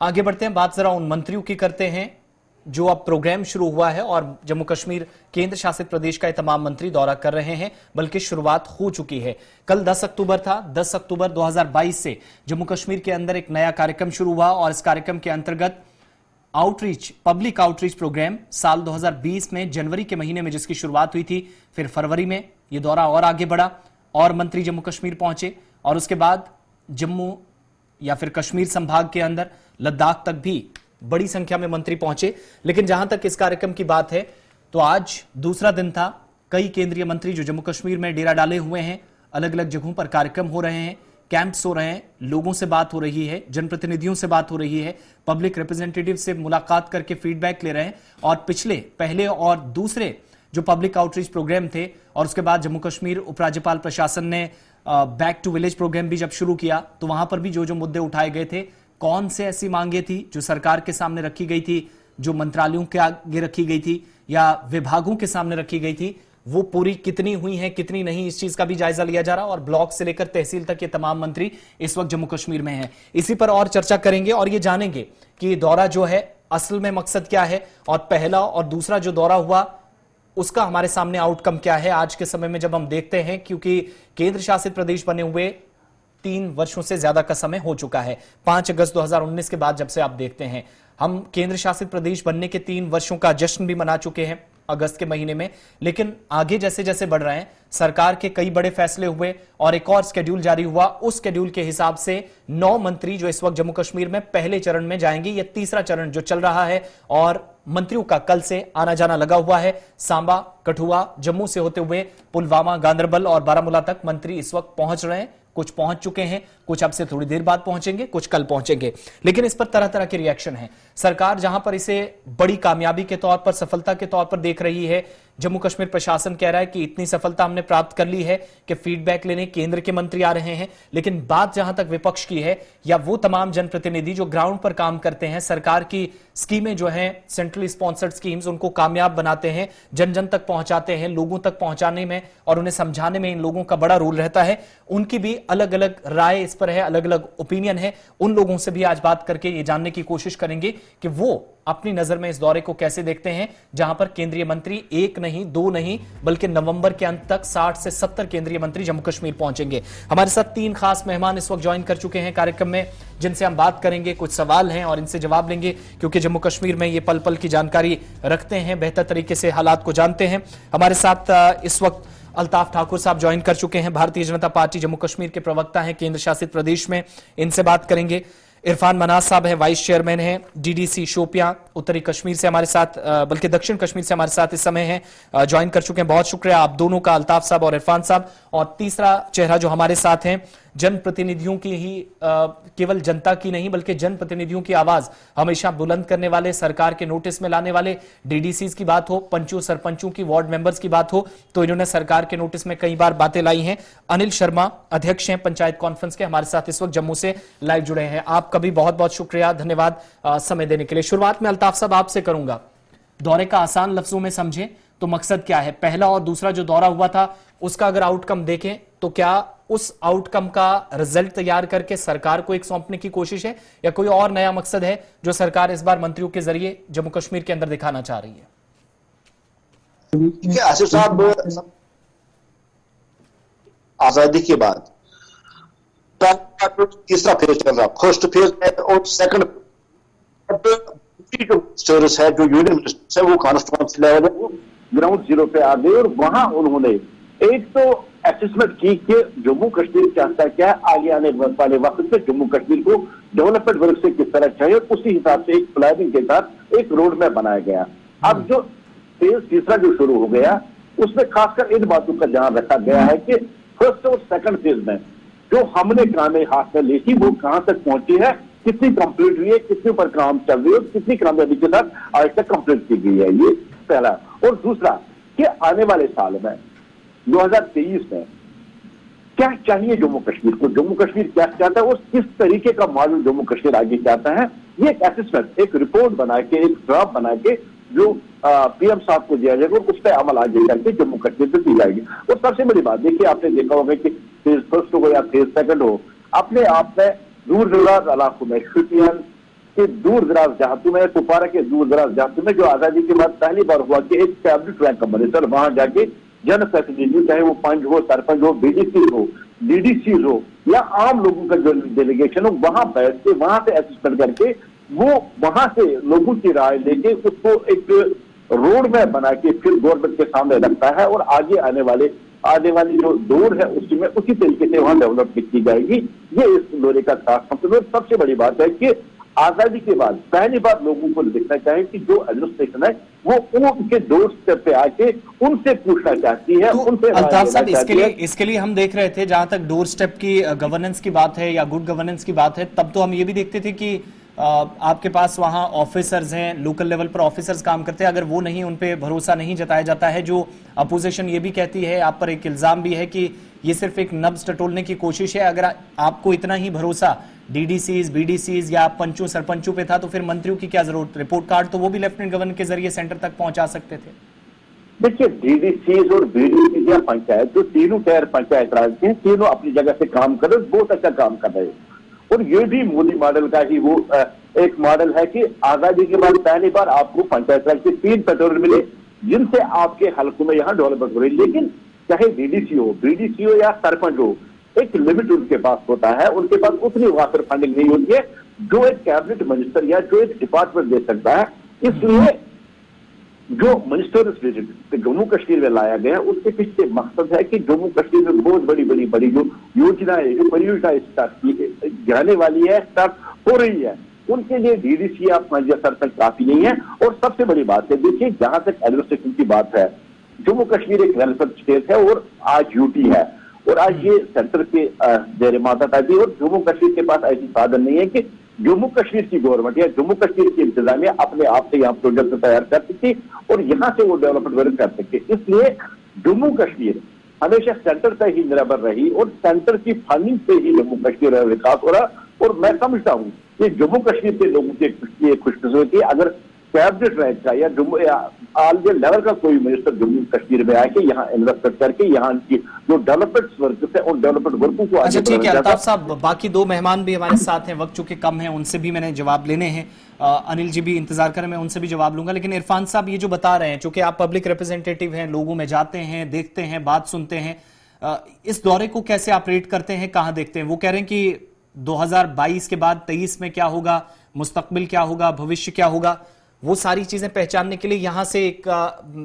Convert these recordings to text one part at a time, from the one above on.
आगे बढ़ते हैं, बात जरा उन मंत्रियों की करते हैं जो अब प्रोग्राम शुरू हुआ है और जम्मू कश्मीर केंद्र शासित प्रदेश का ये तमाम मंत्री दौरा कर रहे हैं, बल्कि शुरुआत हो चुकी है। कल 10 अक्टूबर था। 10 अक्टूबर 2022 से जम्मू कश्मीर के अंदर एक नया कार्यक्रम शुरू हुआ और इस कार्यक्रम के अंतर्गत आउटरीच, पब्लिक आउटरीच प्रोग्राम साल 2020 में जनवरी के महीने में जिसकी शुरुआत हुई थी, फिर फरवरी में यह दौरा और आगे बढ़ा और मंत्री जम्मू कश्मीर पहुंचे और उसके बाद जम्मू या फिर कश्मीर संभाग के अंदर लद्दाख तक भी बड़ी संख्या में मंत्री पहुंचे। लेकिन जहां तक इस कार्यक्रम की बात है तो आज दूसरा दिन था। कई केंद्रीय मंत्री जो जम्मू कश्मीर में डेरा डाले हुए हैं, अलग अलग जगहों पर कार्यक्रम हो रहे हैं, कैंप्स हो रहे हैं, लोगों से बात हो रही है, जनप्रतिनिधियों से बात हो रही है, पब्लिक रिप्रेजेंटेटिव से मुलाकात करके फीडबैक ले रहे हैं। और पहले और दूसरे जो पब्लिक आउटरीच प्रोग्राम थे और उसके बाद जम्मू कश्मीर उपराज्यपाल प्रशासन ने बैक टू विलेज प्रोग्राम भी जब शुरू किया तो वहां पर भी जो जो मुद्दे उठाए गए थे, कौन से ऐसी मांगे थी जो सरकार के सामने रखी गई थी, जो मंत्रालयों के आगे रखी गई थी या विभागों के सामने रखी गई थी, वो पूरी कितनी हुई हैं, कितनी नहीं, इस चीज का भी जायजा लिया जा रहा। और ब्लॉक से लेकर तहसील तक ये तमाम मंत्री इस वक्त जम्मू कश्मीर में हैं। इसी पर और चर्चा करेंगे और ये जानेंगे कि दौरा जो है असल में मकसद क्या है और पहला और दूसरा जो दौरा हुआ उसका हमारे सामने आउटकम क्या है आज के समय में जब हम देखते हैं, क्योंकि केंद्र शासित प्रदेश बने हुए 3 वर्षों से ज्यादा का समय हो चुका है। 5 अगस्त 2019 के बाद जब से आप देखते हैं, हम केंद्र शासित प्रदेश बनने के 3 वर्षों का जश्न भी मना चुके हैं अगस्त के महीने में। लेकिन आगे जैसे जैसे बढ़ रहे हैं, सरकार के कई बड़े फैसले हुए और एक और शेड्यूल जारी हुआ। उस शेड्यूल के हिसाब से 9 मंत्री जो इस वक्त जम्मू कश्मीर में पहले चरण में जाएंगे, यह तीसरा चरण जो चल रहा है और मंत्रियों का कल से आना जाना लगा हुआ है। सांबा, कठुआ, जम्मू से होते हुए पुलवामा, गांदरबल और बारामूला तक मंत्री इस वक्त पहुंच रहे हैं। कुछ पहुंच चुके हैं, कुछ अब से थोड़ी देर बाद पहुंचेंगे, कुछ कल पहुंचेंगे। लेकिन इस पर तरह तरह के रिएक्शन हैं। सरकार जहां पर इसे बड़ी कामयाबी के तौर पर, सफलता के तौर पर देख रही है, जम्मू कश्मीर प्रशासन कह रहा है कि इतनी सफलता हमने प्राप्त कर ली है कि फीडबैक लेने केंद्र के मंत्री आ रहे हैं। लेकिन बात जहां तक विपक्ष की है या वो तमाम जनप्रतिनिधि जो ग्राउंड पर काम करते हैं, सरकार की स्कीमें जो हैं, सेंट्रली स्पॉन्सर्ड स्कीम्स, उनको कामयाब बनाते हैं, जन जन तक पहुंचाते हैं, लोगों तक पहुंचाने में और उन्हें समझाने में इन लोगों का बड़ा रोल रहता है। उनकी भी अलग अलग राय इस पर है, अलग अलग ओपिनियन है। उन लोगों से भी आज बात करके ये जानने की कोशिश करेंगे कि वो अपनी नजर में इस दौरे को कैसे देखते हैं, जहां पर केंद्रीय मंत्री 1 नहीं, 2 नहीं, बल्कि नवंबर के अंत तक 60 से 70 केंद्रीय मंत्री जम्मू कश्मीर पहुंचेंगे। हमारे साथ 3 खास मेहमान इस वक्त ज्वाइन कर चुके हैं कार्यक्रम में, जिनसे हम बात करेंगे। कुछ सवाल हैं और इनसे जवाब लेंगे, क्योंकि जम्मू कश्मीर में ये पल पल की जानकारी रखते हैं, बेहतर तरीके से हालात को जानते हैं। हमारे साथ इस वक्त अल्ताफ ठाकुर साहब ज्वाइन कर चुके हैं, भारतीय जनता पार्टी जम्मू कश्मीर के प्रवक्ता हैं केंद्र शासित प्रदेश में, इनसे बात करेंगे। इरफान मनाज साहब है, वाइस चेयरमैन है डीडीसी शोपियां, उत्तरी कश्मीर से हमारे साथ, बल्कि दक्षिण कश्मीर से हमारे साथ इस समय हैं, ज्वाइन कर चुके हैं। बहुत शुक्रिया आप दोनों का, अल्ताफ साहब और इरफान साहब। और तीसरा चेहरा जो हमारे साथ हैं, जनप्रतिनिधियों की ही, केवल जनता की नहीं बल्कि जनप्रतिनिधियों की आवाज हमेशा बुलंद करने वाले, सरकार के नोटिस में लाने वाले, डीडीसीज की बात हो, पंचों सरपंचों की, वार्ड मेंबर्स की बात हो, तो इन्होंने सरकार के नोटिस में कई बार बातें लाई हैं। अनिल शर्मा अध्यक्ष हैं पंचायत कॉन्फ्रेंस के, हमारे साथ इस वक्त जम्मू से लाइव जुड़े हैं। आपका भी बहुत बहुत शुक्रिया, धन्यवाद समय देने के लिए। शुरुआत में अल्ताफ साहब आपसे करूंगा, दौरे का आसान लफ्जों में समझे तो मकसद क्या है? पहला और दूसरा जो दौरा हुआ था उसका अगर आउटकम देखें तो क्या उस आउटकम का रिजल्ट तैयार करके सरकार को एक सौंपने की कोशिश है या कोई और नया मकसद है जो सरकार इस बार मंत्रियों के जरिए जम्मू कश्मीर के अंदर दिखाना चाह रही है? आसिफ साहब, आजादी के बाद तीसरा फेज चल रहा, फर्स्ट फेज है और सेकंड स्टेटस है, जो यूनियन मिनिस्टर है वो कॉन्स्टिट्यूंसी लेवल है, वो ग्राउंड जीरो पे आ गए और वहां उन्होंने एक तो असेसमेंट की कि जम्मू कश्मीर चाहता क्या है, आगे आने वाले वक्त में जम्मू कश्मीर को डेवलपमेंट वर्क से किस तरह चाहिए, उसी हिसाब से एक प्लानिंग के साथ एक रोड मैप बनाया गया। अब जो फेज तीसरा जो शुरू हो गया उसमें खासकर इन बातों का ध्यान रखा गया है कि फर्स्ट और सेकंड फेज में जो हमने कामें हाथ में ली थी वो कहां तक पहुंची है, कितनी कंप्लीट हुई है, कितने पर काम चल रही है, कितनी कामयाबी के साथ आज तक कंप्लीट की गई है, ये पहला। और दूसरा कि आने वाले साल में 2023 में क्या चाहिए जम्मू कश्मीर को, जम्मू कश्मीर क्या चाहता है और किस तरीके का मॉडल जम्मू कश्मीर आगे चाहता है, ये एक असेसमेंट, एक रिपोर्ट बना के, एक ड्राफ्ट बना के जो पीएम साहब को दिया जाएगा और उस पर अमल आगे करके जम्मू कश्मीर पे की जाएगी। और सबसे बड़ी बात देखिए, आपने देखा होगा कि फेज फर्स्ट हो या फेज सेकंड हो, अपने आप में दूर दराज इलाकों में शोपियान, कि दूर दराज देहातों में, कुपवारा के दूर दराज देहातों में जो आजादी के बाद पहली बार हुआ कि एक कैबिनेट रैंक का मिनिस्टर वहां जाके जनप्रतिनिधि, चाहे वो पंच हो, सरपंच हो, बीडीसी हो, डीडीसी हो या आम लोगों का जो डेलीगेशन हो, वहां बैठ के वहां से असिस्टेंट करके वो वहां से लोगों की राय लेके उसको एक रोड मैप बना के फिर गवर्नमेंट के सामने रखता है और आगे आने वाली जो दौर है उसमें उसी तरीके से वहां डेवलपमेंट की जाएगी। ये इस दौरे का खास मकसद है। सबसे बड़ी बात है कि आजादी के बाद पहली बार लोगों को देखना चाहिए कि जो एडमिनिस्ट्रेशन है वो उनके डोर स्टेप पे आके उनसे पूछना चाहती है, तो उनसे अल्ताफ साहब, इसके लिए हम देख रहे थे, जहां तक डोर स्टेप की गवर्नेंस की बात है या गुड गवर्नेंस की बात है, तब तो हम ये भी देखते थे कि आपके पास वहां ऑफिसर्स हैं, लोकल लेवल पर ऑफिसर्स काम करते हैं, अगर वो नहीं, उन पे भरोसा नहीं जताया जाता है। जो अपोजिशन ये भी कहती है, आप पर एक इल्जाम भी है कि ये सिर्फ एक नब्ज टटोलने की कोशिश है। अगर आपको इतना ही भरोसा डीडीसीज, बीडीसीज या पंचों सरपंचों पे था तो फिर मंत्रियों की क्या जरूरत? रिपोर्ट कार्ड तो वो भी लेफ्टिनेंट गवर्नर के जरिए सेंटर तक पहुंचा सकते थे। देखिए, डीडीसीज और बीडीसी या पंचायत, जो तीनों टायर पंचायत राज के हैं, तीनों अपनी जगह से काम कर रहे, बहुत अच्छा काम कर रहे हैं। और ये भी मोदी मॉडल का ही वो एक मॉडल है कि आजादी के बाद पहली बार आपको पंचायत राज के 3 पेट्रोल मिले जिनसे आपके हल्कों में यहाँ डेवलपमेंट हो रही। लेकिन चाहे डीडीसी हो, बीडीसी हो या सरपंच हो, एक लिमिट उनके पास होता है, उनके पास उतनी वाटर फंडिंग नहीं होती है जो एक कैबिनेट मिनिस्टर या जो एक डिपार्टमेंट दे सकता है। इसलिए जो मिनिस्टर जम्मू कश्मीर में लाया गया उसके पीछे मकसद है कि जम्मू कश्मीर में बहुत बड़ी जो योजनाएं, जो परियोजनाएं स्टार्ट की जाने वाली है, स्टार्ट हो रही है, उनके लिए डीडीसी या सरपंच काफी नहीं है। और सबसे बड़ी बात है, देखिए, जहां तक एडमिनिस्ट्रेशन की बात है, जम्मू कश्मीर एक वेलफेयर स्टेट है और आज यूटी है और आज ये सेंटर के जेर मातहत है और जम्मू कश्मीर के पास ऐसी साधन नहीं है कि जम्मू कश्मीर की गवर्नमेंट या जम्मू कश्मीर की इंतजामिया अपने आप से यहाँ प्रोजेक्ट तैयार कर सकती और यहाँ से वो डेवलपमेंट कर सकते। इसलिए जम्मू कश्मीर हमेशा सेंटर पर ही निर्भर रही और सेंटर की फंडिंग से ही जम्मू कश्मीर का विकास हो रहा। और मैं समझता हूँ कि जम्मू कश्मीर के लोगों की खुशकिस्मती अगर कैबिनेट रैंक का या जम्मू ऑल लेवल का कोई मिनिस्टर जम्मू कश्मीर में आके यहाँ इन्वेस्टमेंट करके यहाँ की जो डेवलपमेंट वर्क है और डेवलपमेंट वर्कों को अच्छा, ठीक है अल्ताफ साहब, बाकी 2 मेहमान भी हमारे साथ हैं, वक्त चूंकि कम है, उनसे भी मैंने जवाब लेने हैं। अनिल जी भी इंतजार करें, मैं उनसे भी जवाब लूंगा। लेकिन इरफान साहब, ये जो बता रहे हैं, चूंकि आप पब्लिक रिप्रेजेंटेटिव हैं, लोगों में जाते हैं, देखते हैं, बात सुनते हैं, इस दौरे को कैसे ऑपरेट करते हैं, कहां देखते हैं? वो कह रहे हैं कि 2022 के बाद 23 में क्या होगा, मुस्तकबिल क्या होगा, भविष्य क्या होगा, वो सारी चीजें पहचानने के लिए यहां से एक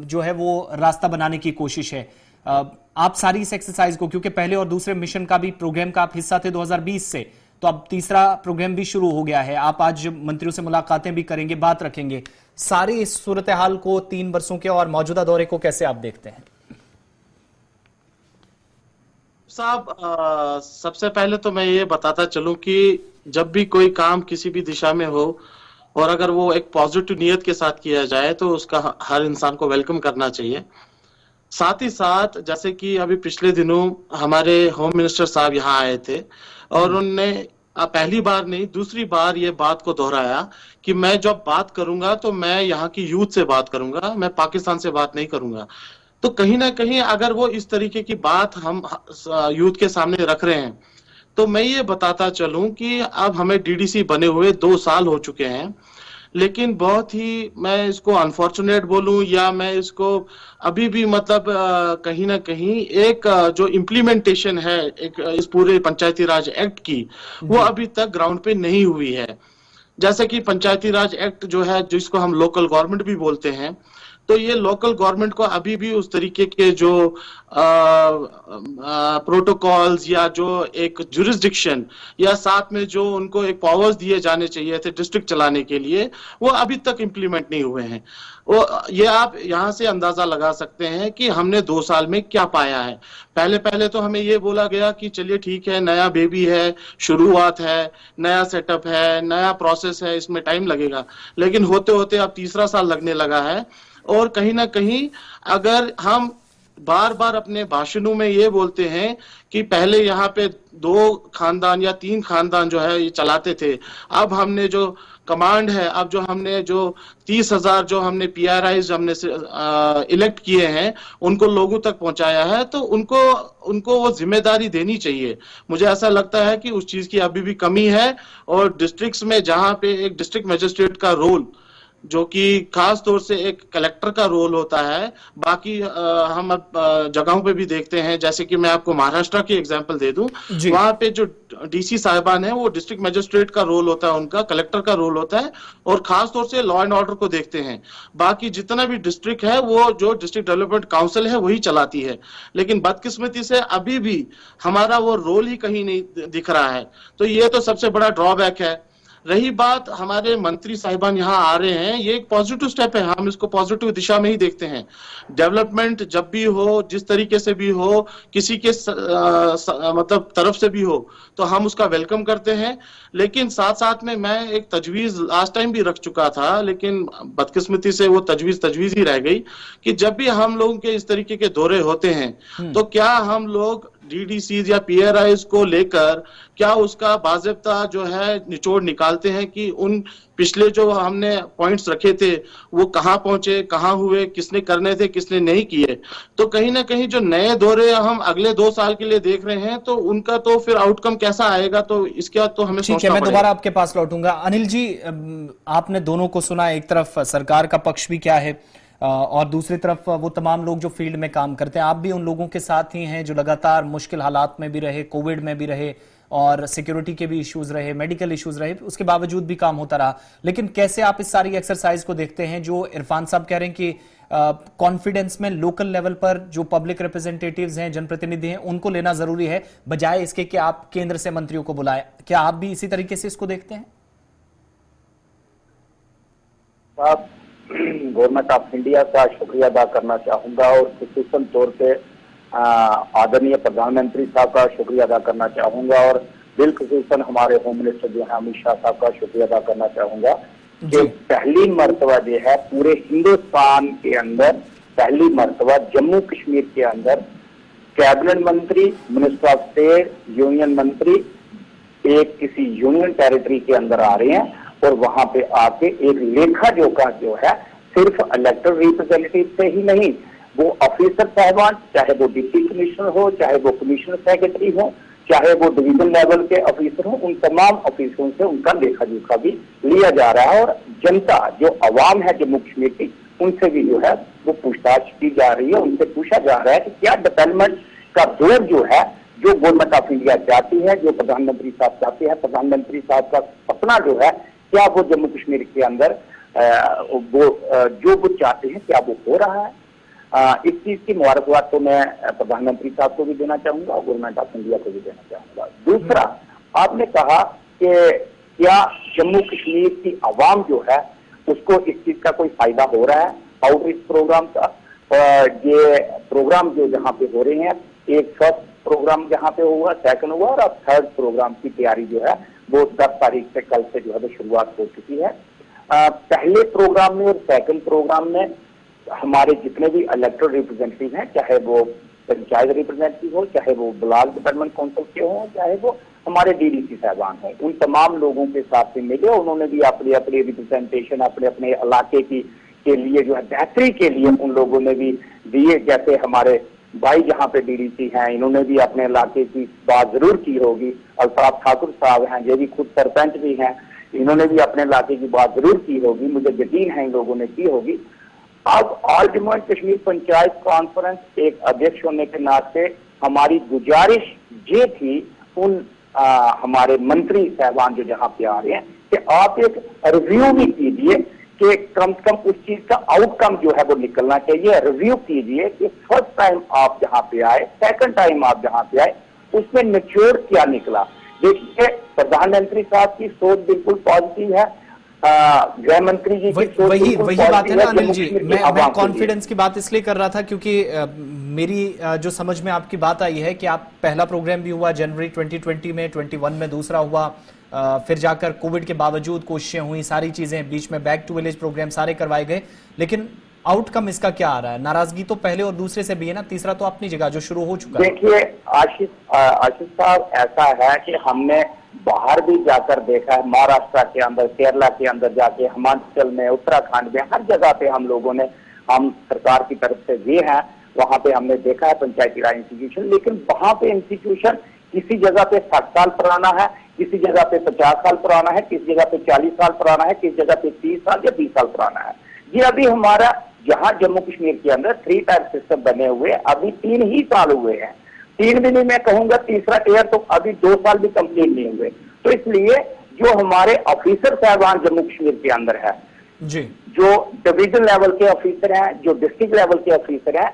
जो है वो रास्ता बनाने की कोशिश है। आप सारी इस एक्सरसाइज को, क्योंकि पहले और दूसरे मिशन का भी प्रोग्राम का आप हिस्सा थे 2020 से, तो अब तीसरा प्रोग्राम भी शुरू हो गया है। आप आज मंत्रियों से मुलाकातें भी करेंगे, बात रखेंगे। सारी इस सूरत हाल को, 3 वर्षों के और मौजूदा दौरे को कैसे आप देखते हैं? साहब, सबसे पहले तो मैं ये बताता चलूं कि जब भी कोई काम किसी भी दिशा में हो और अगर वो एक पॉजिटिव नियत के साथ किया जाए तो उसका हर इंसान को वेलकम करना चाहिए। साथ ही साथ जैसे कि अभी पिछले दिनों हमारे होम मिनिस्टर साहब यहाँ आए थे और उन्होंने पहली बार नहीं, दूसरी बार ये बात को दोहराया कि मैं जब बात करूंगा तो मैं यहाँ की यूथ से बात करूंगा, मैं पाकिस्तान से बात नहीं करूंगा। तो कहीं ना कहीं अगर वो इस तरीके की बात हम यूथ के सामने रख रहे हैं तो मैं ये बताता चलूं कि अब हमें डीडीसी बने हुए 2 साल हो चुके हैं, लेकिन बहुत ही, मैं इसको अनफॉर्चुनेट बोलूं या मैं इसको अभी भी मतलब कहीं ना कहीं एक जो इम्प्लीमेंटेशन है एक इस पूरे पंचायती राज एक्ट की, वो अभी तक ग्राउंड पे नहीं हुई है। जैसे कि पंचायती राज एक्ट जो है, जिसको हम लोकल गवर्नमेंट भी बोलते हैं, तो ये लोकल गवर्नमेंट को अभी भी उस तरीके के जो प्रोटोकॉल्स या जो एक जुरिस्डिक्शन या साथ में जो उनको एक पावर्स दिए जाने चाहिए थे डिस्ट्रिक्ट चलाने के लिए, वो अभी तक इम्प्लीमेंट नहीं हुए हैं। वो ये आप यहाँ से अंदाजा लगा सकते हैं कि हमने 2 साल में क्या पाया है। पहले तो हमें ये बोला गया कि चलिए ठीक है, नया बेबी है, शुरुआत है, नया सेटअप है, नया प्रोसेस है, इसमें टाइम लगेगा, लेकिन होते होते अब तीसरा साल लगने लगा है। और कहीं ना कहीं अगर हम बार बार अपने भाषणों में ये बोलते हैं कि पहले यहाँ पे 2 खानदान या 3 खानदान जो है ये चलाते थे, अब हमने जो कमांड है, अब जो हमने जो 30,000 जो हमने PRIs हमने इलेक्ट किए हैं उनको लोगों तक पहुंचाया है, तो उनको वो जिम्मेदारी देनी चाहिए। मुझे ऐसा लगता है कि उस चीज की अभी भी कमी है, और डिस्ट्रिक्ट्स में जहां पे एक डिस्ट्रिक्ट मजिस्ट्रेट का रोल, जो कि खास तौर से एक कलेक्टर का रोल होता है, बाकी हम जगहों पे भी देखते हैं, जैसे कि मैं आपको महाराष्ट्र की एग्जांपल दे दूं, वहां पे जो DC साहिबान है वो डिस्ट्रिक्ट मजिस्ट्रेट का रोल होता है, उनका कलेक्टर का रोल होता है, और खास तौर से लॉ एंड ऑर्डर को देखते हैं। बाकी जितना भी डिस्ट्रिक्ट है वो जो डिस्ट्रिक्ट डेवलपमेंट काउंसिल है वही चलाती है, लेकिन बदकिस्मती से अभी भी हमारा वो रोल ही कहीं नहीं दिख रहा है। तो ये तो सबसे बड़ा ड्रॉबैक है। रही बात हमारे मंत्री साहिबान यहाँ आ रहे हैं, ये एक पॉजिटिव स्टेप है, हम इसको पॉजिटिव दिशा में ही देखते हैं। डेवलपमेंट जब भी हो, जिस तरीके से भी हो, किसी के मतलब तरफ से भी हो, तो हम उसका वेलकम करते हैं। लेकिन साथ साथ में मैं एक तजवीज लास्ट टाइम भी रख चुका था, लेकिन बदकिस्मती से वो तजवीज ही रह गई, कि जब भी हम लोगों के इस तरीके के दौरे होते हैं तो क्या हम लोग DDCs या PRIs को लेकर क्या उसका बाज़ेब्ता जो है निचोड़ निकालते हैं कि उन पिछले जो हमने पॉइंट्स रखे थे वो कहां पहुंचे, कहां हुए, किसने करने थे, किसने नहीं किए। तो कहीं ना कहीं जो नए दौरे हम अगले 2 साल के लिए देख रहे हैं, तो उनका तो फिर आउटकम कैसा आएगा, तो इसका तो हमें सोचना पड़ेगा। मैं दोबारा आपके पास लौटूंगा। अनिल जी, आपने दोनों को सुना, एक तरफ सरकार का पक्ष भी क्या है और दूसरी तरफ वो तमाम लोग जो फील्ड में काम करते हैं। आप भी उन लोगों के साथ ही हैं जो लगातार मुश्किल हालात में भी रहे, कोविड में भी रहे, और सिक्योरिटी के भी इश्यूज रहे, मेडिकल इश्यूज रहे, उसके बावजूद भी काम होता रहा। लेकिन कैसे आप इस सारी एक्सरसाइज को देखते हैं? जो इरफान साहब कह रहे हैं कि कॉन्फिडेंस में लोकल लेवल पर जो पब्लिक रिप्रेजेंटेटिव्स हैं, जनप्रतिनिधि हैं, उनको लेना जरूरी है, बजाय इसके कि आप केंद्र से मंत्रियों को बुलाएं। क्या आप भी इसी तरीके से इसको देखते हैं? गवर्नमेंट ऑफ इंडिया का शुक्रिया अदा करना चाहूंगा, और खुसूसन तौर पे आदरणीय प्रधानमंत्री साहब का शुक्रिया अदा करना चाहूंगा, और बिलखुसूसन हमारे होम मिनिस्टर जो है अमित शाह साहब का शुक्रिया अदा करना चाहूंगा कि पहली मर्तबा जो है पूरे हिंदुस्तान के अंदर, पहली मर्तबा जम्मू कश्मीर के अंदर कैबिनेट मंत्री, मिनिस्टर ऑफ स्टेट, यूनियन मंत्री एक किसी यूनियन टेरिटरी के अंदर आ रहे हैं, और वहां पे आके एक लेखा जोखा जो है सिर्फ इलेक्टेड रिप्रेजेंटेटिव से ही नहीं, वो ऑफिसर साहबान, चाहे वो डिप्टी कमिश्नर हो, चाहे वो कमिश्नर सेक्रेटरी हो, चाहे वो डिवीजन लेवल के ऑफिसर हो, उन तमाम ऑफिसरों से उनका लेखा जोखा भी लिया जा रहा है। और जनता जो अवाम है जम्मू कश्मीर की, उनसे भी जो है वो पूछताछ की जा रही है, उनसे पूछा जा रहा है कि क्या डेवलपमेंट का दौर जो है, जो गवर्नमेंट ऑफ इंडिया चाहती है, जो प्रधानमंत्री साहब चाहते हैं, प्रधानमंत्री साहब का सपना जो है, क्या वो जम्मू कश्मीर के अंदर वो जो वो चाहते हैं क्या वो हो रहा है। इस चीज की मुबारकबाद तो मैं प्रधानमंत्री साहब को भी देना चाहूंगा और गवर्नमेंट ऑफ इंडिया को भी देना चाहूंगा। दूसरा, आपने कहा कि क्या जम्मू कश्मीर की आवाम जो है उसको इस चीज का कोई फायदा हो रहा है आउटरीच प्रोग्राम का। ये प्रोग्राम जो जहाँ पे हो रहे हैं, एक फर्स्ट प्रोग्राम जहाँ पे हुआ, सेकंड हुआ, और अब थर्ड प्रोग्राम की तैयारी जो है वो 10 तारीख से, कल से जो है शुरुआत हो चुकी है। पहले प्रोग्राम में और सेकंड प्रोग्राम में हमारे जितने भी इलेक्टेड रिप्रेजेंटेटिव हैं, चाहे वो पंचायत रिप्रेजेंटेटिव हो, चाहे वो ब्लॉक डेवलपमेंट काउंसिल के हों, चाहे वो हमारे DDC साहबान हैं, उन तमाम लोगों के साथ में मिले, उन्होंने भी अपने अपने रिप्रेजेंटेशन अपने अपने इलाके की के लिए जो है बेहतरी के लिए उन लोगों ने भी दिए। जैसे हमारे भाई जहाँ पे DDC हैं, इन्होंने भी अपने इलाके की बात जरूर की होगी। अल्ताफ ठाकुर साहब हैं, ये भी खुद सरपंच भी हैं, इन्होंने भी अपने इलाके की बात जरूर की होगी, मुझे यकीन है इन लोगों ने की होगी। अब all Jammu and Kashmir panchayat conference एक अध्यक्ष होने के नाते हमारी गुजारिश ये थी उन हमारे मंत्री साहबान जो जहाँ पे आ रहे हैं कि आप एक रिव्यू भी कीजिए कि कम से कम उस चीज का आउटकम जो है वो निकलना चाहिए। रिव्यू कीजिए कि फर्स्ट टाइम आप जहाँ पे आए, सेकंड टाइम आप जहाँ पे आए, उसमें निचोड़ क्या निकला। देखिए, प्रधानमंत्री साहब की सोच बिल्कुल पॉजिटिव है, गृह मंत्री जी की सोच वही बात है ना अनिल जी। मैं कॉन्फिडेंस की बात इसलिए कर रहा था क्योंकि मेरी जो समझ में आपकी बात आई है कि आप पहला प्रोग्राम भी हुआ जनवरी 2020 में, 21 में दूसरा हुआ, फिर जाकर कोविड के बावजूद कोशिशें हुई, सारी चीजें, बीच में बैक टू विलेज प्रोग्राम सारे करवाए गए, लेकिन आउटकम इसका क्या आ रहा है? नाराजगी तो पहले और दूसरे से भी है ना, तीसरा तो अपनी जगह जो शुरू हो चुका है। देखिए आशीष साहब, ऐसा है कि हमने बाहर भी जाकर देखा है, महाराष्ट्र के अंदर, केरला के अंदर जाके, हिमाचल में, उत्तराखंड में, हर जगह पे हम लोगों ने, हम सरकार की तरफ से गए हैं, वहां पे हमने देखा है पंचायती राज इंस्टीट्यूशन। लेकिन वहां पे इंस्टीट्यूशन किसी जगह पे 60 साल पुराना है, किसी जगह पे 50 साल पुराना है, किसी जगह पे 40 साल पुराना है, किसी जगह पे 30 साल या 20 साल पुराना है। ये अभी हमारा जहां जम्मू कश्मीर के अंदर 3 टायर सिस्टम बने हुए, अभी 3 ही साल हुए हैं, 3 भी नहीं, मैं कहूंगा तीसरा टीयर तो अभी 2 साल भी कंप्लीट नहीं हुए। तो इसलिए जो हमारे ऑफिसर साहबान जम्मू कश्मीर के अंदर है जी, जो डिवीजन लेवल के ऑफिसर हैं, जो डिस्ट्रिक्ट लेवल के ऑफिसर हैं,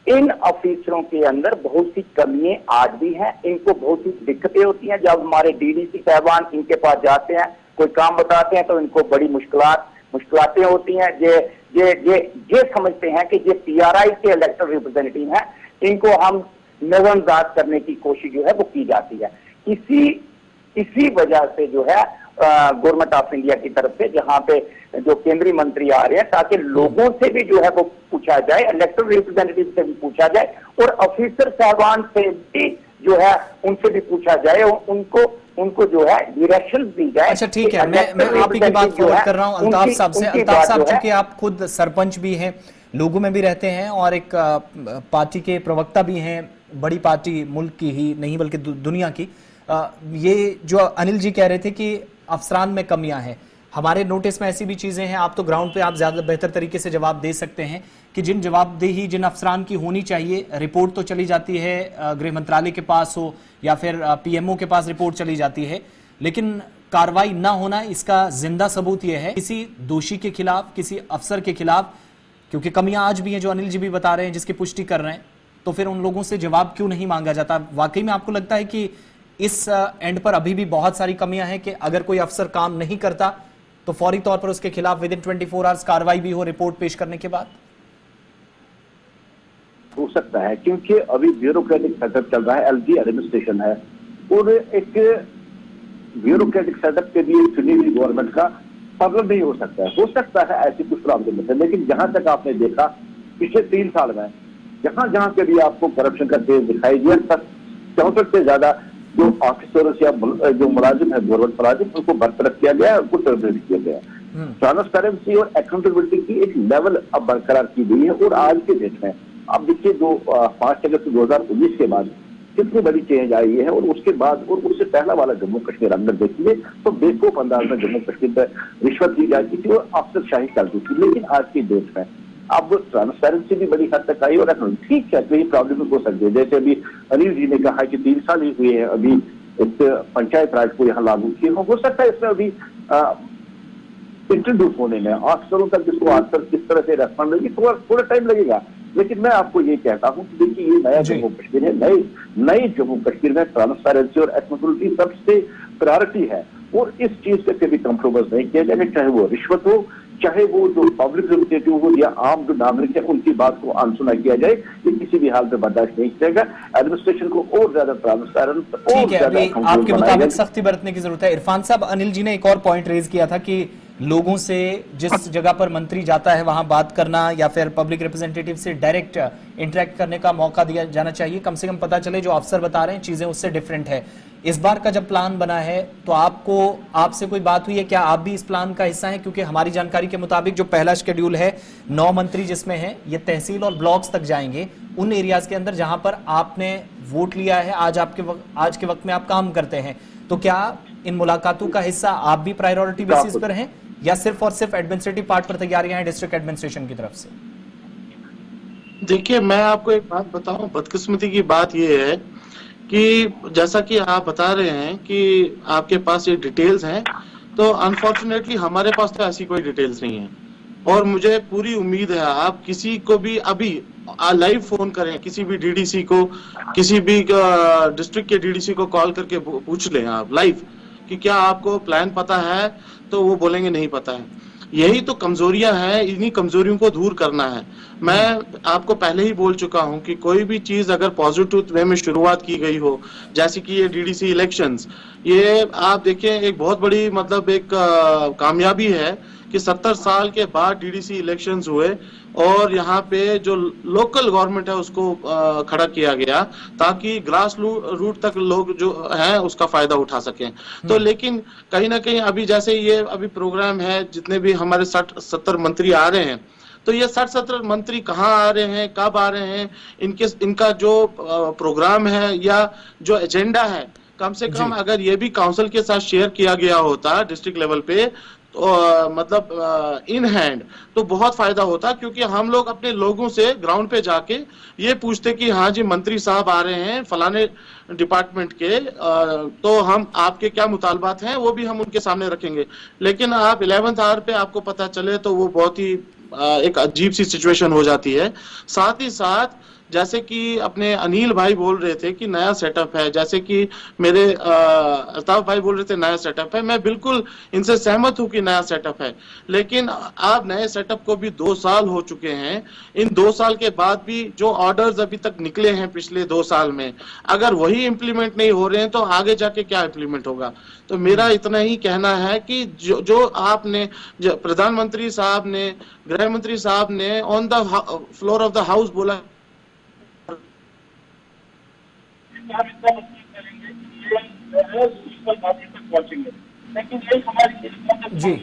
इन ऑफिसरों के अंदर बहुत सी कमियां आज भी हैं। इनको बहुत सी दिक्कतें होती हैं। जब हमारे डीडीसी साहबान इनके पास जाते हैं, कोई काम बताते हैं, तो इनको बड़ी मुश्किलातें होती हैं। ये समझते हैं कि ये पीआरआई के इलेक्टेड रिप्रेजेंटेटिव हैं, इनको हम नजरअंदाज करने की कोशिश जो है वो की जाती है। इसी वजह से जो है गवर्नमेंट ऑफ इंडिया की तरफ से जहां पे जो केंद्रीय मंत्री आ रहे हैं, ताकि लोगों से भी जो है वो पूछा जाए, इलेक्टेड रिप्रेजेंटेटिव से भी पूछा जाए, और ऑफिसर साहबान से भी जो है उनसे भी पूछा जाए, उनको जो है डायरेक्शन दी जाए। अच्छा ठीक है, मैं आप ही की बात फॉरवर्ड कर रहा हूं अल्ताफ साहब से। अल्ताफ साहब, चूंकि आप खुद सरपंच भी हैं, लोगों में भी रहते हैं और एक पार्टी के प्रवक्ता भी हैं, बड़ी पार्टी मुल्क की ही नहीं बल्कि दुनिया की, ये जो अनिल जी कह रहे थे कि अफसरान में कमियां हैं, हमारे नोटिस में ऐसी भी चीजें हैं, आप तो ग्राउंड पे आप ज्यादा बेहतर तरीके से जवाब दे सकते हैं कि जिन जवाबदेही जिन अफसरान की होनी चाहिए, रिपोर्ट तो चली जाती है गृह मंत्रालय के पास हो या फिर पीएमओ के पास रिपोर्ट चली जाती है, लेकिन कार्रवाई ना होना इसका जिंदा सबूत यह है किसी दोषी के खिलाफ, किसी अफसर के खिलाफ, क्योंकि कमियां आज भी हैं जो अनिल जी भी बता रहे हैं, जिसकी पुष्टि कर रहे हैं, तो फिर उन लोगों से जवाब क्यों नहीं मांगा जाता? वाकई में आपको लगता है कि इस एंड पर अभी भी बहुत सारी कमियां हैं कि अगर कोई अफसर काम नहीं करता तो फौरी तौर पर उसके खिलाफ विद इन 24 आवर्स कार्रवाई भी हो रिपोर्ट पेश करने के बाद? हो सकता है, क्योंकि अभी ब्यूरोक्रेटिक सेटअप चल रहा है, एलजी एडमिनिस्ट्रेशन है, और एक ब्यूरोक्रेटिक सेटअप के लिए चुनी हुई गवर्नमेंट का प्रॉब्लम नहीं हो सकता है ऐसी कुछ प्रॉब्लम है। लेकिन जहां तक आपने देखा पिछले 3 साल में जहां के भी आपको करप्शन का केस दिखाई दिया, 64 से ज्यादा जो ऑफिसर या जो मुलाजिम है, गवर्नमेंट मुलाजिम, उनको बरतरफ किया गया, उनको टर्मिनेट किया गया। ट्रांसपेरेंसी और अकाउंटेबिलिटी की एक लेवल अब बरकरार की गई है। और आज के डेट में अब देखिए, 5 अगस्त 2019 के बाद कितनी बड़ी चेंज आई है, और उसके बाद और उससे पहला वाला जम्मू कश्मीर अंदर देखिए तो बेवकूफ अंदाज में जम्मू कश्मीर में रिश्वत दी जाती थी और अफसरशाही चलती थी। लेकिन आज की डेट में अब ट्रांसपेरेंसी भी बड़ी हद तक आई, और ठीक है तो ये प्रॉब्लम हो सकती है। जैसे अभी अनिल जी ने कहा कि 3 साल ही हुए हैं अभी इस पंचायत राज को यहाँ लागू किए, हो सकता है इसमें अभी इंट्रोड्यूस होने में अफसरों तक इसको आंसर किस तरह से रेस्पॉन्ड होगी, थोड़ा टाइम लगेगा। लेकिन मैं आपको ये कहता हूँ कि देखिए, ये नया जम्मू कश्मीर है, नई जम्मू कश्मीर में ट्रांसपेरेंसी और अकाउंटेबिलिटी सबसे प्रायोरिटी है, और इस चीज पे कभी कॉम्प्रोमाइज नहीं किया जाएगा, चाहे वो रिश्वत हो, चाहे वो जो पब्लिक रिप्रेजेंटेटिव हो या आम जो नागरिक है उनकी बात को अनसुना किया जाए, ये किसी भी हाल में बर्दाश्त नहीं किया जाएगा। एडमिनिस्ट्रेशन को और ज्यादा ट्रांसपेरेंट और ज्यादा आपके मुताबिक सख्ती बरतने की जरूरत है। इरफान साहब, अनिल जी ने एक और पॉइंट रेज किया था कि लोगों से जिस जगह पर मंत्री जाता है वहां बात करना या फिर पब्लिक रिप्रेजेंटेटिव से डायरेक्ट इंटरेक्ट करने का मौका दिया जाना चाहिए, कम से कम पता चले जो अफसर बता रहे हैं चीजें उससे डिफरेंट है। इस बार का जब प्लान बना है तो आपसे कोई बात हुई है क्या? आप भी इस प्लान का हिस्सा हैं? क्योंकि हमारी जानकारी के मुताबिक जो पहला शेड्यूल है 9 मंत्री जिसमें है, ये तहसील और ब्लॉक्स तक जाएंगे, उन एरियाज के अंदर जहां पर आपने वोट लिया है, आज के वक्त में आप काम करते हैं। तो क्या इन मुलाकातों का हिस्सा आप भी प्रायोरिटी बेसिस पर हैं या सिर्फ और सिर्फ एडमिनिस्ट्रेटिव पार्ट पर तैयारियां हैं डिस्ट्रिक्ट एडमिनिस्ट्रेशन की तरफ से? देखिए, मैं आपको एक बात बताऊं, बदकिस्मती की बात यह है कि जैसा कि आप बता रहे हैं कि आपके पास ये डिटेल्स हैं, तो अनफॉर्चुनेटली हमारे पास तो ऐसी कोई डिटेल्स नहीं है। और मुझे पूरी उम्मीद है आप किसी को भी अभी लाइव फोन करें, किसी भी डीडीसी को, किसी भी डिस्ट्रिक्ट के डीडीसी को कॉल करके पूछ लें आप लाइव कि क्या आपको प्लान पता है, तो वो बोलेंगे नहीं पता है। यही तो कमजोरियां हैं, इन्हीं कमजोरियों को दूर करना है। मैं आपको पहले ही बोल चुका हूं कि कोई भी चीज अगर पॉजिटिव वे में शुरुआत की गई हो, जैसे कि ये डीडीसी इलेक्शंस, ये आप देखिए एक बहुत बड़ी मतलब एक कामयाबी है कि 70 साल के बाद डीडीसी इलेक्शंस हुए और यहाँ पे जो लोकल गवर्नमेंट है उसको खड़ा किया गया ताकि ग्रास रूट तक लोग जो हैं उसका फायदा उठा सकें। तो लेकिन कहीं ना कहीं अभी जैसे ये अभी प्रोग्राम है, जितने भी हमारे 60-70 मंत्री आ रहे हैं, तो ये 60-70 मंत्री कहाँ आ रहे हैं, कब आ रहे हैं, इनका जो प्रोग्राम है या जो एजेंडा है, कम से कम अगर ये भी काउंसिल के साथ शेयर किया गया होता डिस्ट्रिक्ट लेवल पे, तो मतलब इन हैंड, तो बहुत फायदा होता। क्योंकि हम लोग अपने लोगों से ग्राउंड पे जाके ये पूछते कि हाँ जी मंत्री साहब आ रहे हैं फलाने डिपार्टमेंट के, तो हम आपके क्या मुतालबात हैं वो भी हम उनके सामने रखेंगे। लेकिन आप 11th आवर पे आपको पता चले तो वो बहुत ही एक अजीब सी सिचुएशन हो जाती है। साथ ही साथ जैसे कि अपने अनिल भाई बोल रहे थे कि नया सेटअप है, जैसे कि मेरे अल्ताफ भाई बोल रहे थे नया सेटअप है, मैं बिल्कुल इनसे सहमत हूं कि नया सेटअप है। लेकिन आप नए सेटअप को भी 2 साल हो चुके हैं, इन 2 साल के बाद भी जो ऑर्डर्स अभी तक निकले हैं पिछले 2 साल में, अगर वही इंप्लीमेंट नहीं हो रहे हैं तो आगे जाके क्या इंप्लीमेंट होगा। तो मेरा इतना ही कहना है कि जो आपने प्रधानमंत्री साहब ने, गृह मंत्री साहब ने on the floor of the house बोला आप इसका मतलब करेंगे कि ये जो है मुश्किल बातें तक पहुंचेंगे, लेकिन ये हमारी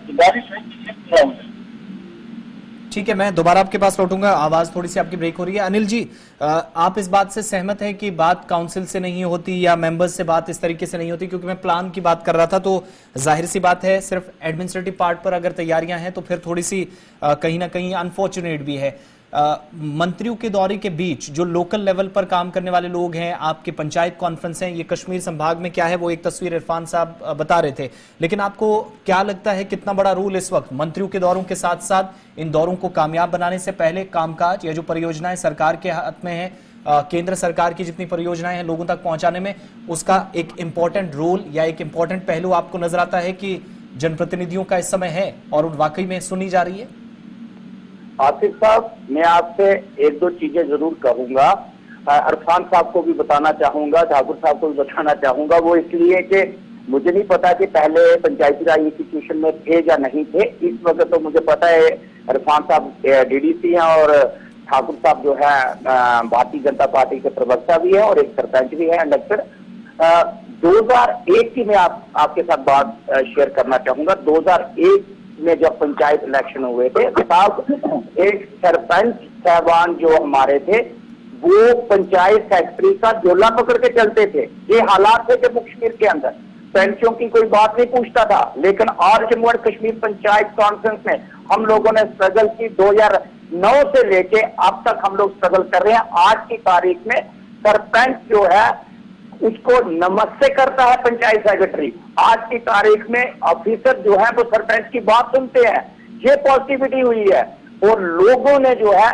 गुजारिश है कि ये पूरा हो जाए। ठीक है, मैं दोबारा आपके पास लौटूंगा, आवाज थोड़ी सी आपकी ब्रेक हो रही है। अनिल जी, आप इस बात से सहमत हैं कि बात काउंसिल से नहीं होती या मेंबर्स से बात इस तरीके से नहीं होती? क्योंकि मैं प्लान की बात कर रहा था, तो जाहिर सी बात है सिर्फ एडमिनिस्ट्रेटिव पार्ट पर अगर तैयारियां हैं तो फिर थोड़ी सी कहीं ना कहीं अनफॉर्चुनेट भी है। मंत्रियों के दौरे के बीच जो लोकल लेवल पर काम करने वाले लोग हैं, आपके पंचायत कॉन्फ्रेंस हैं, ये कश्मीर संभाग में क्या है वो एक तस्वीर इरफान साहब बता रहे थे। लेकिन आपको क्या लगता है कितना बड़ा रोल इस वक्त मंत्रियों के दौरों के साथ साथ इन दौरों को कामयाब बनाने से पहले कामकाज या जो परियोजनाएं सरकार के हाथ में है, केंद्र सरकार की जितनी परियोजनाएं हैं लोगों तक पहुंचाने में, उसका एक इंपॉर्टेंट रोल या एक इंपॉर्टेंट पहलू आपको नजर आता है कि जनप्रतिनिधियों का इस समय है और वाकई में सुनी जा रही है? आसिफ साहब, मैं आपसे 1-2 चीजें जरूर कहूंगा। इरफान साहब को भी बताना चाहूंगा, ठाकुर साहब को भी बताना चाहूंगा। वो इसलिए कि मुझे नहीं पता कि पहले पंचायती राज इंस्टीट्यूशन में थे या नहीं थे। इस वक्त तो मुझे पता है इरफान साहब डीडीसी हैं और ठाकुर साहब जो है भारतीय जनता पार्टी के प्रवक्ता भी है और एक सरपंच भी है इलेक्टेड। 2001 की मैं आपके साथ बात शेयर करना चाहूंगा। 2001 में जब पंचायत इलेक्शन हुए थे, तब एक सरपंच साहबान जो हमारे थे वो पंचायत सेक्रेटरी का झोला पकड़ के चलते थे। ये हालात थे जम्मू कश्मीर के अंदर, पेंशनों की कोई बात नहीं पूछता था। लेकिन आज जम्मू एंड कश्मीर पंचायत कॉन्फ्रेंस में हम लोगों ने स्ट्रगल की, 2009 से लेके अब तक हम लोग स्ट्रगल कर रहे हैं। आज की तारीख में सरपंच जो है उसको नमस्ते करता है पंचायत सेक्रेटरी। आज की तारीख में ऑफिसर जो है वो सरपंच की बात सुनते हैं। ये पॉजिटिविटी हुई है और लोगों ने जो है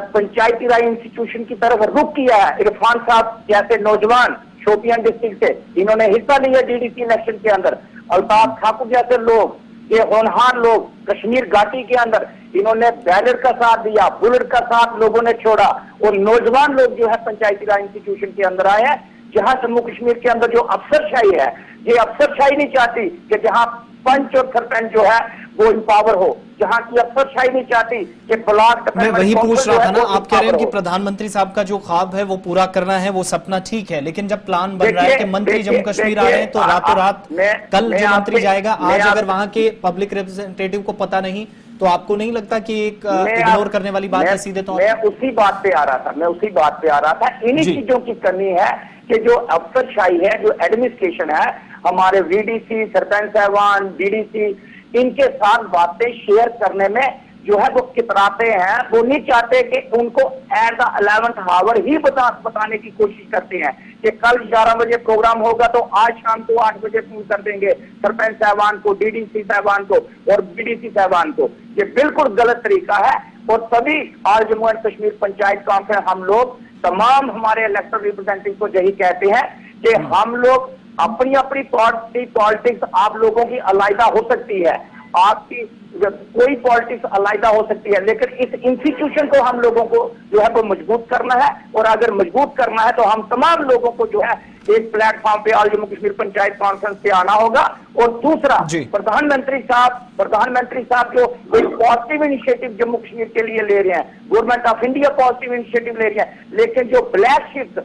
पंचायती राज इंस्टीट्यूशन की तरफ रुख किया है। इरफान साहब जैसे नौजवान शोपियान डिस्ट्रिक्ट से, इन्होंने हिस्सा लिया डीडीसी इलेक्शन के अंदर। अल्ताफ ठाकुर जैसे लोग, ये होनहार लोग कश्मीर घाटी के अंदर, इन्होंने बैनर का साथ दिया, बुलेट का साथ लोगों ने छोड़ा। और नौजवान लोग जो है पंचायती राज इंस्टीट्यूशन के अंदर आए हैं। जहां जम्मू कश्मीर के अंदर जो अफसरशाही है, ये अफसरशाही नहीं चाहती कि जहां पंच और सरपंच जो है वो इम्पावर हो, जहां की अफसरशाही नहीं चाहती कि ब्लॉक। मैं वही पूछ रहा था ना, आप कह रहे हैं कि प्रधानमंत्री साहब का जो ख्वाब है वो पूरा करना है, वो सपना ठीक है, लेकिन जब प्लान बन रहा है कि मंत्री जम्मू कश्मीर आ रहे हैं तो रातों रात कल जो मंत्री जाएगा, आज अगर वहां के पब्लिक रिप्रेजेंटेटिव को पता नहीं तो आपको नहीं लगता कि एक इग्नोर करने वाली बात है सीधे तौर पर? मैं उसी बात पे आ रहा था। इन्हीं चीजों की कमी है कि जो अफसरशाही है, जो एडमिनिस्ट्रेशन है, हमारे वीडीसी, सरपंच साहबान, डीडीसी, इनके साथ बातें शेयर करने में जो है वो कितराते हैं। वो नहीं चाहते कि उनको एट द 11th आवर ही बताने की कोशिश करते हैं कि कल 11 बजे प्रोग्राम होगा तो आज शाम को 8 बजे फोन कर देंगे सरपंच साहबान को, डीडीसी साहबान को और बीडीसी साहबान को। ये बिल्कुल गलत तरीका है। और सभी आज जम्मू एंड कश्मीर पंचायत कॉन्फ्रेंस हम लोग तमाम हमारे इलेक्टेड रिप्रेजेंटेटिव को यही कहते हैं कि हम लोग अपनी अपनी पॉलिटिक्स आप लोगों की अलग हो सकती है, आपकी कोई पॉलिटिक्स अलग हो सकती है, लेकिन इस इंस्टीट्यूशन को हम लोगों को जो है वो मजबूत करना है। और अगर मजबूत करना है तो हम तमाम लोगों को जो है एक प्लेटफॉर्म पे ऑल जम्मू कश्मीर पंचायत कॉन्फ्रेंस पे आना होगा। और दूसरा, प्रधानमंत्री साहब जो एक पॉजिटिव इनिशिएटिव जम्मू कश्मीर के लिए ले रहे हैं, government of India positive initiative ले रही है, लेकिन जो ब्लैक शिप्स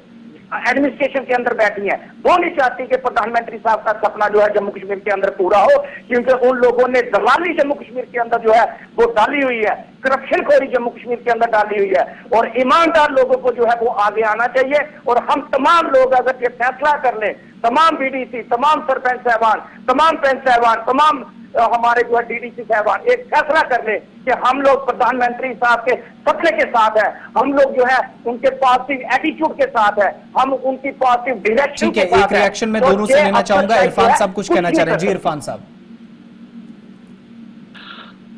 एडमिनिस्ट्रेशन के अंदर बैठी है वो नहीं चाहती कि प्रधानमंत्री साहब का सपना जो है जम्मू कश्मीर के अंदर पूरा हो, क्योंकि उन लोगों ने दलाली जम्मू कश्मीर के अंदर जो है वो डाली हुई है, करप्शन खोरी जम्मू कश्मीर के अंदर डाली हुई है। और ईमानदार लोगों को जो है वो आगे आना चाहिए। और हम तमाम लोग अगर ये फैसला कर लें, तमाम बीडीसी, तमाम सरपंच साहबान, तमाम पंच साहबान, तमाम हमारे जो है डीडीसी साहबान एक फैसला कर ले कि हम लोग प्रधानमंत्री साहब के सपने के साथ है, हम लोग जो है उनके पॉजिटिव एटीट्यूड के साथ है, हम उनकी पॉजिटिव डायरेक्शन के साथ है। एक रिएक्शन में दोनों से लेना चाहूंगा। इरफान साहब कुछ कहना चाह रहे हैं। जी इरफान साहब।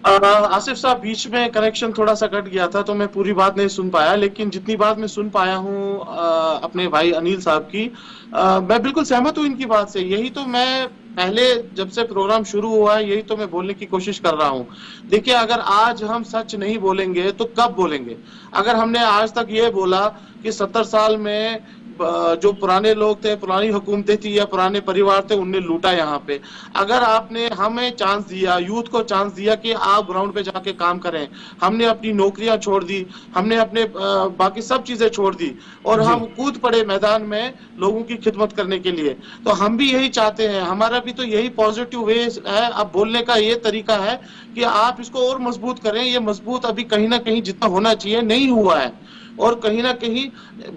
आसिफ साहब, बीच में कनेक्शन थोड़ा सा कट गया था तो मैं पूरी बात नहीं सुन पाया, लेकिन जितनी बात मैं सुन पाया हूं अपने भाई अनिल साहब की, मैं बिल्कुल सहमत हूं इनकी बात से। यही तो मैं पहले जब से प्रोग्राम शुरू हुआ है यही तो मैं बोलने की कोशिश कर रहा हूं। देखिए, अगर आज हम सच नहीं बोलेंगे तो कब बोलेंगे? अगर हमने आज तक ये बोला कि 70 साल में जो पुराने लोग थे, पुरानी हुकूमतें थी या पुराने परिवार थे, उनने लूटा यहाँ पे, अगर आपने हमें चांस दिया, यूथ को चांस दिया कि आप ग्राउंड पे जाके काम करें, हमने अपनी नौकरियां छोड़ दी, हमने अपने बाकी सब चीजें छोड़ दी और हम कूद पड़े मैदान में लोगों की खिदमत करने के लिए, तो हम भी यही चाहते हैं। हमारा भी तो यही पॉजिटिव वे है। अब बोलने का ये तरीका है कि आप इसको और मजबूत करें। ये मजबूत अभी कहीं ना कहीं जितना होना चाहिए नहीं हुआ है। और कहीं ना कहीं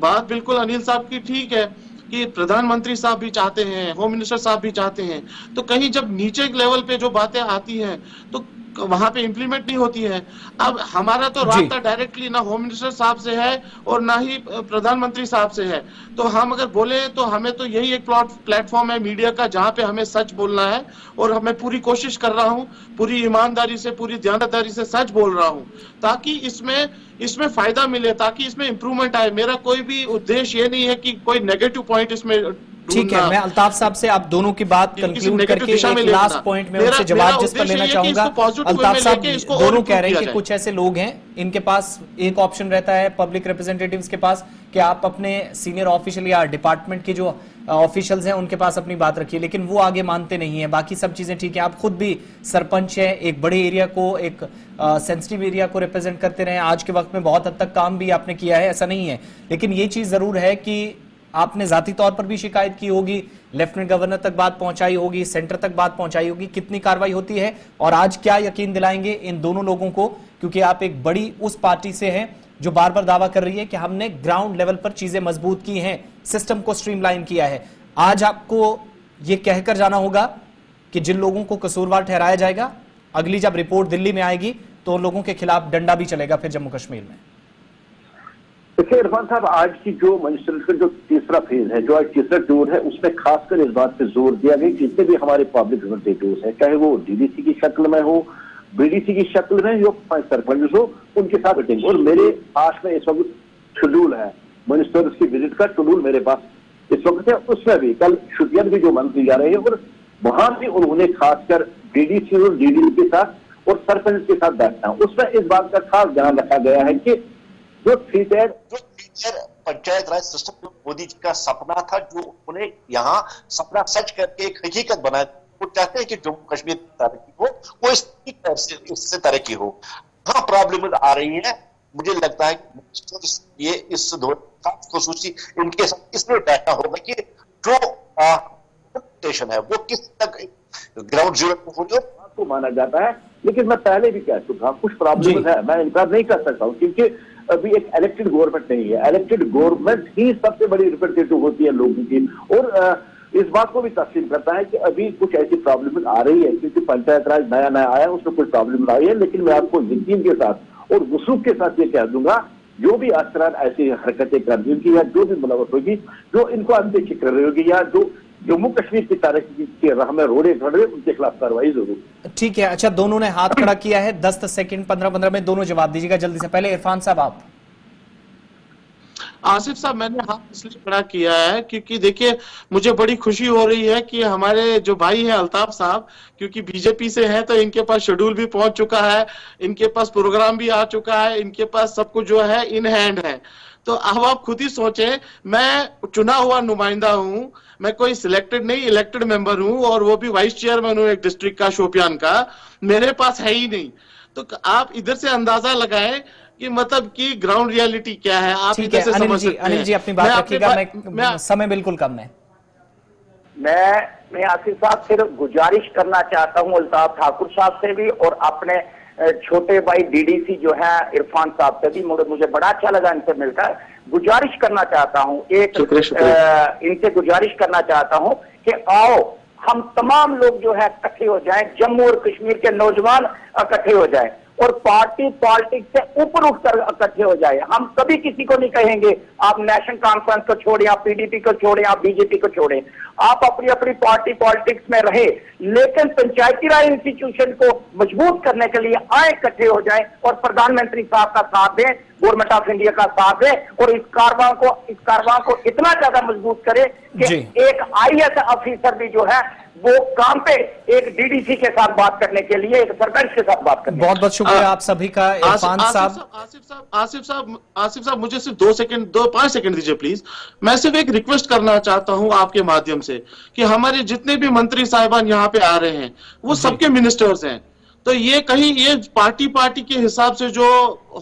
बात बिल्कुल अनिल साहब की ठीक है कि प्रधानमंत्री साहब भी चाहते हैं, होम मिनिस्टर साहब भी चाहते हैं, तो कहीं जब नीचे लेवल पे जो बातें आती हैं तो वहां पे इंप्लीमेंट नहीं होती है। अब हमारा तो रास्ता डायरेक्टली ना होम मिनिस्टर साहब से है और ना ही प्रधानमंत्री साहब से है। तो हम अगर बोले तो हमें तो यही एक प्लेटफॉर्म है मीडिया का जहां पे हमें सच बोलना है और हमें पूरी कोशिश कर रहा हूं, पूरी ईमानदारी से, पूरी ध्यानदारी से सच बोल रहा हूं ताकि इसमें फायदा मिले, ताकि इसमें इंप्रूवमेंट आए। मेरा कोई भी उद्देश्य ये नहीं है कि कोई नेगेटिव पॉइंट इसमें। ठीक है, मैं अल्ताफ साहब से आप दोनों की बात कंक्लूड करके एक लास्ट पॉइंट में उनसे जवाब जिस पर लेना चाहूंगा। अल्ताफ साहब दोनों कह रहे हैं कि कुछ ऐसे लोग हैं, इनके पास एक ऑप्शन रहता है पब्लिक रिप्रेजेंटेटिव्स के पास कि आप अपने सीनियर ऑफिशियल या डिपार्टमेंट के जो ऑफिशियल्स हैं उनके पास अपनी बात रखिए, लेकिन वो आगे मानते नहीं है। बाकी सब चीजें ठीक है, आप खुद भी सरपंच है, एक बड़े एरिया को, एक सेंसिटिव एरिया को रिप्रेजेंट करते रहे, आज के वक्त में बहुत हद तक काम भी आपने किया है, ऐसा नहीं है। लेकिन ये चीज जरूर है कि आपने जाती तौर पर भी शिकायत की होगी, लेफ्टिनेंट गवर्नर तक बात पहुंचाई होगी, सेंटर तक बात पहुंचाई होगी, कितनी कार्रवाई होती है और आज क्या यकीन दिलाएंगे इन दोनों लोगों को, क्योंकि आप एक बड़ी उस पार्टी से हैं जो बार बार दावा कर रही है कि हमने ग्राउंड लेवल पर चीजें मजबूत की हैं, सिस्टम को स्ट्रीमलाइन किया है। आज आपको यह कहकर जाना होगा कि जिन लोगों को कसूरवार ठहराया जाएगा, अगली जब रिपोर्ट दिल्ली में आएगी तो उन लोगों के खिलाफ डंडा भी चलेगा फिर जम्मू कश्मीर में। देखिए इरफान साहब, आज की जो मजिस्ट्रेट जो तीसरा फेज है, जो आज तीसरा टूर है, उसमें खासकर इस बात पे जोर दिया गया जितने भी हमारे पब्लिक रिप्रेजेंटेटिव्स हैं, चाहे वो डीडीसी की शक्ल में हो, बीडीसी की शक्ल में, जो सरपंच हो, उनके साथ मीटिंग। और मेरे पास में इस वक्त शेड्यूल है मिनिस्टर्स की विजिट का, शेड्यूल मेरे पास इस वक्त है। उसमें भी कल शुटियन भी जो मंत्री जा रहे हैं और वहां भी उन्होंने खासकर डीडीसी और डीडीसी के साथ और सरपंच के साथ बैठना, उसमें इस बात का खास ध्यान रखा गया है कि जो थ्री टायर पंचायत राज सिस्टम मोदी जी का सपना था, जो उन्होंने यहाँ सपना सच करके एक हकीकत बनाया, वो चाहते हैं कि जम्मू कश्मीर की तरक्की हो, वो इससे तरक्की हो। हाँ, प्रॉब्लम आ रही है, मुझे लगता है कि ये इस दौर खसूसी इनके साथ इसमें बैठना होगा कि जो स्टेशन है वो किस तक ग्राउंड जीरो को माना जाता है। लेकिन मैं पहले भी कह चुका हूं, कुछ प्रॉब्लम है, मैं इनकार नहीं कर सकता हूं, क्योंकि अभी एक इलेक्टेड गवर्नमेंट नहीं है। इलेक्टेड गवर्नमेंट ही सबसे बड़ी रिप्रेजेंटेटिव होती है लोगों की, और इस बात को भी तस्लीम करता है कि अभी कुछ ऐसी प्रॉब्लम आ रही है, क्योंकि पंचायत राज नया आया, उसमें कुछ प्रॉब्लम आई है। लेकिन मैं आपको यकीन के साथ और वसूख के साथ ये कह दूंगा, जो भी अफसरान ऐसी हरकतें कर देंगी या जो भी मुलावत होगी, जो इनको अनदेखी कर रही होगी या जो जम्मू कश्मीर की तरक्की की राह में रोड़े खड़ रहे, उनके खिलाफ कार्रवाई जरूर। ठीक है, अच्छा, दोनों ने हाथ खड़ा किया है, 10 सेकंड 15-15 में दोनों जवाब दीजिएगा जल्दी से। पहले इरफान साहब आप। आसिफ साहब, मैंने हाथ इसलिए खड़ा किया है क्योंकि देखिए मुझे बड़ी खुशी हो रही है कि हमारे जो भाई हैं अल्ताफ साहब, क्योंकि बीजेपी से हैं तो इनके पास शेड्यूल भी पहुंच चुका है, इनके पास प्रोग्राम भी आ चुका है, इनके पास सब कुछ जो है इन हैंड है। तो अब आप खुद ही सोचें, मैं चुना हुआ नुमाइंदा हूं, मैं कोई सिलेक्टेड नहीं, इलेक्टेड मेंबर हूं, और वो भी वाइस चेयरमैन हूं एक डिस्ट्रिक्ट का, शोपियान का। मेरे पास है ही नहीं। तो आप इधर से अंदाजा लगाएं कि मतलब कि ग्राउंड रियलिटी क्या है। आप ठीक इधर है से समझ सकते हैं। अनिल जी अपनी बात रखिएगा, मैं समय बिल्कुल कम है। मैं आसिफ साहब सिर्फ गुजारिश करना चाहता हूं अल्ताफ ठाकुर साहब से भी और अपने छोटे भाई डीडीसी जो है इरफान साहब से भी। मुझे बड़ा अच्छा लगा इनसे मिलकर। गुजारिश करना चाहता हूं इनसे गुजारिश करना चाहता हूं कि आओ हम तमाम लोग जो है इकट्ठे हो जाएं, जम्मू और कश्मीर के नौजवान इकट्ठे हो जाएं और पार्टी पॉलिटिक्स से ऊपर उठकर इकट्ठे हो जाए। हम कभी किसी को नहीं कहेंगे आप नेशनल कॉन्फ्रेंस को छोड़ें, आप पीडीपी को छोड़ें, आप बीजेपी को छोड़ें। आप अपनी अपनी पार्टी पॉलिटिक्स में रहे, लेकिन पंचायती राज इंस्टीट्यूशन को मजबूत करने के लिए आए, इकट्ठे हो जाएं और प्रधानमंत्री साहब का साथ दें, गवर्नमेंट ऑफ इंडिया का साथ दें और इस कारवां को इतना ज्यादा मजबूत करें कि एक आईएएस ऑफिसर भी जो है वो काम पे एक डीडीसी के साथ बात करने के लिए, एक सरपंच के साथ बात करने। बहुत बहुत शुक्रिया आप सभी का। इरफान साहब, आसिफ साहब मुझे सिर्फ 5 सेकंड दीजिए प्लीज। मैं सिर्फ एक रिक्वेस्ट करना चाहता हूं आपके माध्यम से कि हमारे जितने भी मंत्री साहिबान यहाँ पे आ रहे हैं वो सबके मिनिस्टर्स हैं, तो ये कहीं ये पार्टी के हिसाब से जो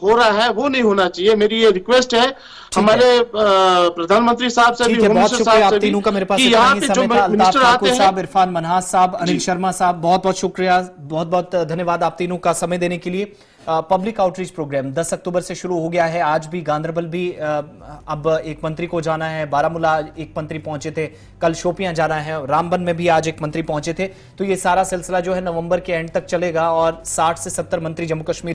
हो रहा है वो नहीं होना चाहिए। मेरी ये रिक्वेस्ट है हमारे प्रधानमंत्री साहब से भी, बहुत शुक्रिया आप तीनों का। मेरे पास इतना ही समय था। अल्ताफ ठाकुर साहब, इरफान मनहास साहब, अनिल शर्मा साहब, बहुत बहुत शुक्रिया, बहुत बहुत धन्यवाद आप तीनों का समय देने के लिए। पब्लिक आउटरीच प्रोग्राम 10 अक्टूबर से शुरू हो गया है। आज भी गांधरबल भी अब एक मंत्री को जाना है, बारामूला एक मंत्री पहुंचे थे, कल शोपियां जाना है, रामबन में भी आज एक मंत्री पहुंचे थे। तो ये सारा सिलसिला जो है नवंबर के एंड तक चलेगा और 60 से 70 मंत्री जम्मू कश्मीर